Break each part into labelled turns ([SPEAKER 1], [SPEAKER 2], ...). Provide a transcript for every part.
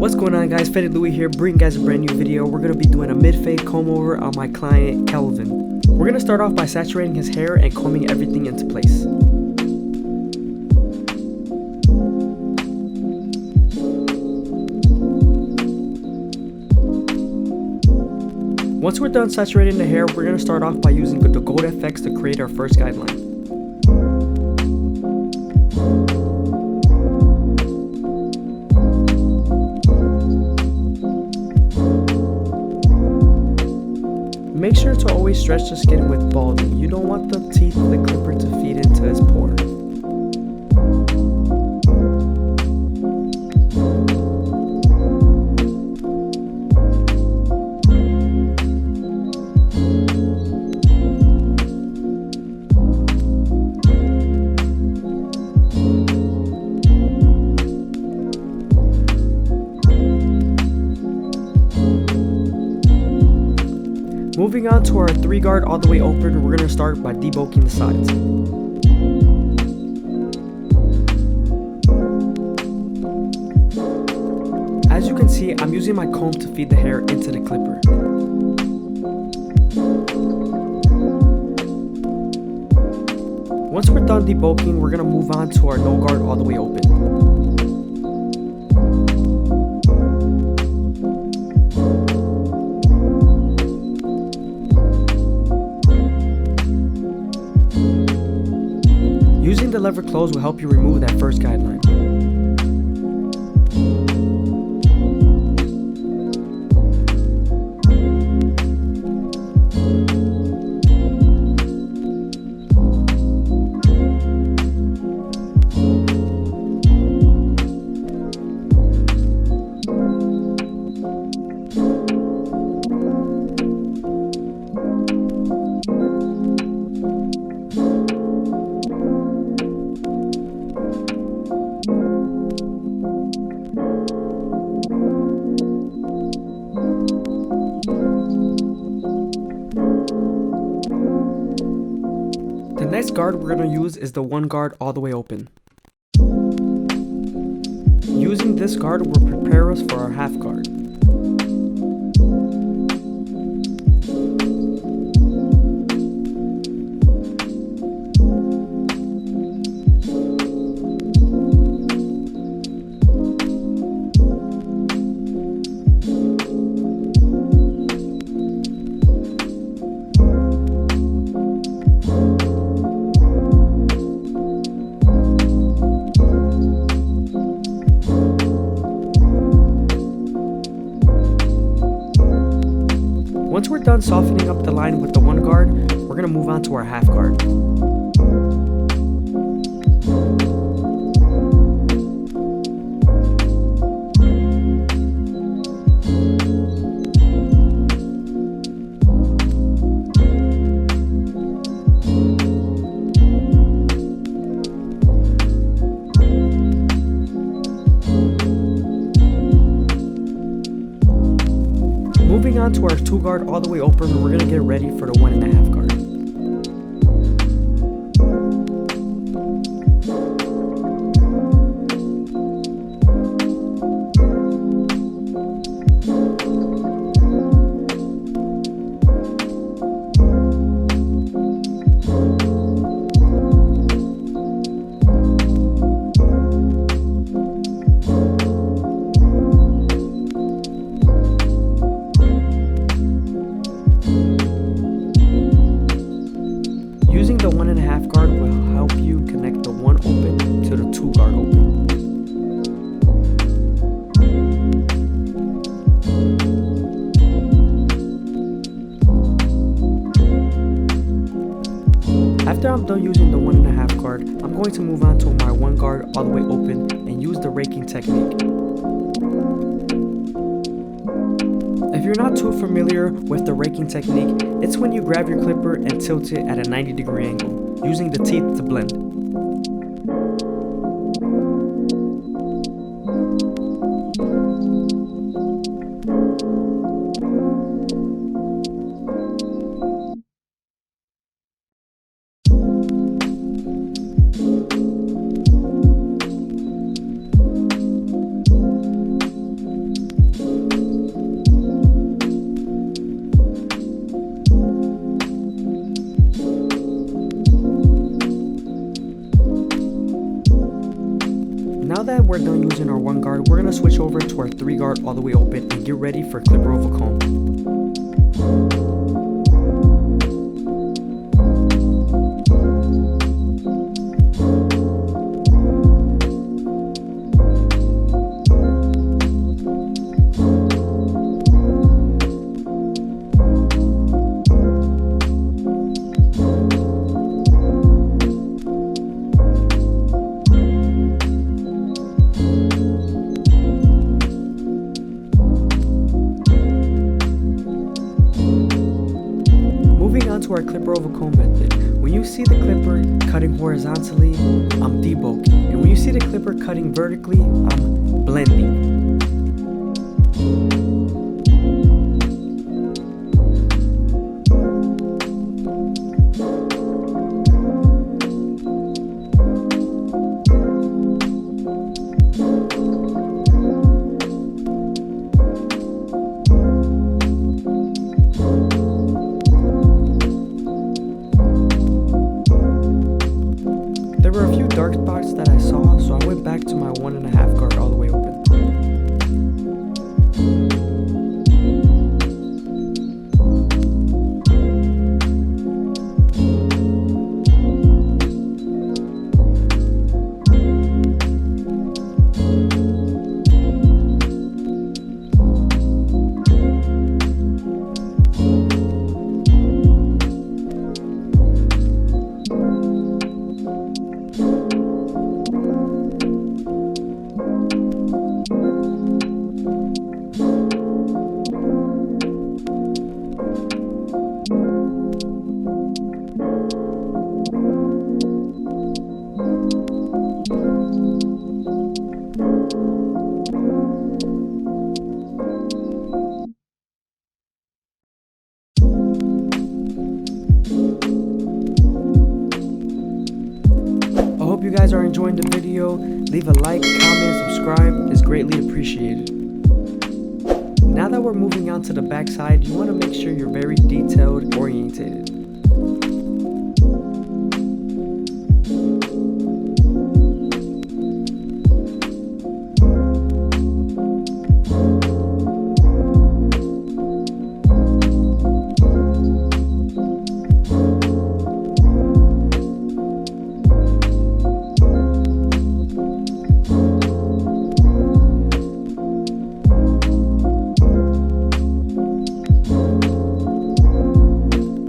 [SPEAKER 1] What's going on, guys? FadeitLuie here, bringing you guys a brand new video. We're going to be doing a mid-fade comb over on my client Kelvin. We're going to start off by saturating his hair and combing everything into place. Once we're done saturating the hair, we're going to start off by using the Gold FX to create our first guideline. Make sure to always stretch the skin with balding. You don't want the teeth of the clipper to feed into his pore. Moving on to our 3-guard all the way open, we're going to start by debulking the sides. As you can see, I'm using my comb to feed the hair into the clipper. Once we're done debulking, we're going to move on to our no guard all the way open. Using the lever close will help you remove that first guideline. The next guard we're going to use is the 1-guard all the way open. Using this guard will prepare us for our half guard. Once we're done softening up the line with the 1-guard, we're going to move on to our half guard. Moving on to our 2-guard all the way open, we're going to get ready for the 1.5 guard. Using the 1.5 guard will help you connect the 1 open to the 2-guard open. After I'm done using the 1.5 guard, I'm going to move on to my 1 guard all the way open and use the raking technique. If you're not too familiar with the raking technique, it's when you grab your clipper and tilt it at a 90-degree angle, using the teeth to blend. we're done using our 1 guard, we're gonna switch over to our 3 guard all the way open and get ready for clipper over comb. To our clipper over comb method. When you see the clipper cutting horizontally, I'm debulking. And when you see the clipper cutting vertically, I'm blending. There were a few dark spots that I saw, so I went back to my 1.5 guard all the way open. I hope you guys are enjoying the video. Leave a like, comment, and subscribe. It's greatly appreciated. Now that we're moving on to the back side, you want to make sure you're very detailed oriented.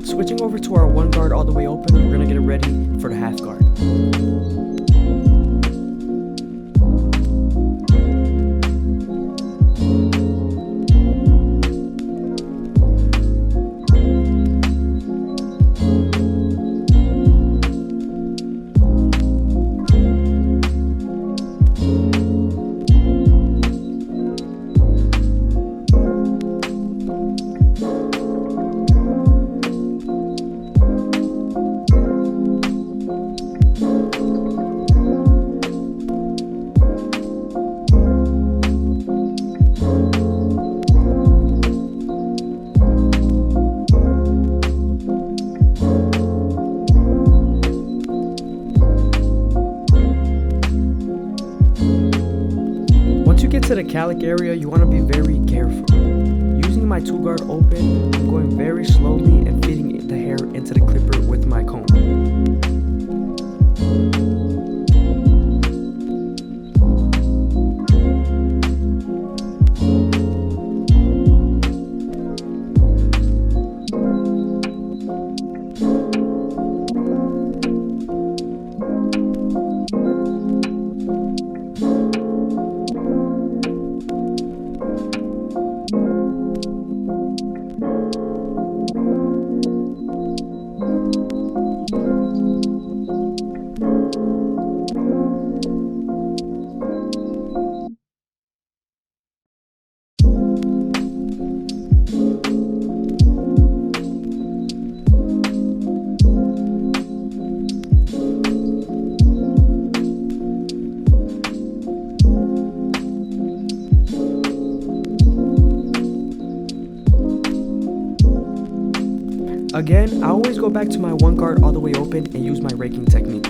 [SPEAKER 1] Switching over to our 1 guard all the way open, we're gonna get it ready for the 1/2 guard. Get to the calic area, you want to be very careful. Using my 2 guard open, I'm going very slowly and feeding the hair into the clipper with my comb. Again, I always go back to my 1 guard all the way open and use my raking technique.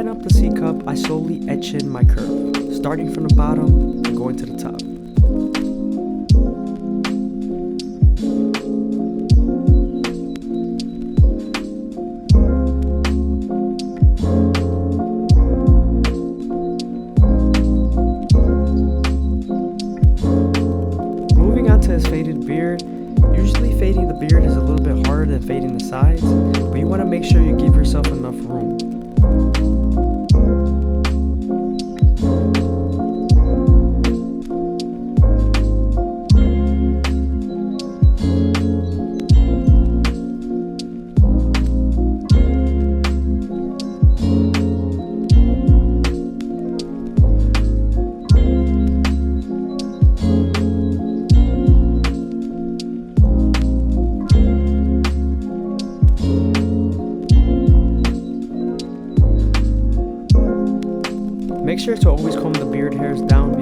[SPEAKER 1] line up the C cup, I slowly etch in my curve, starting from the bottom and going to the top. Moving on to his faded beard. Usually fading the beard is a little bit harder than fading the sides, but you want to make sure you give yourself enough room. Make sure to always comb the beard hairs down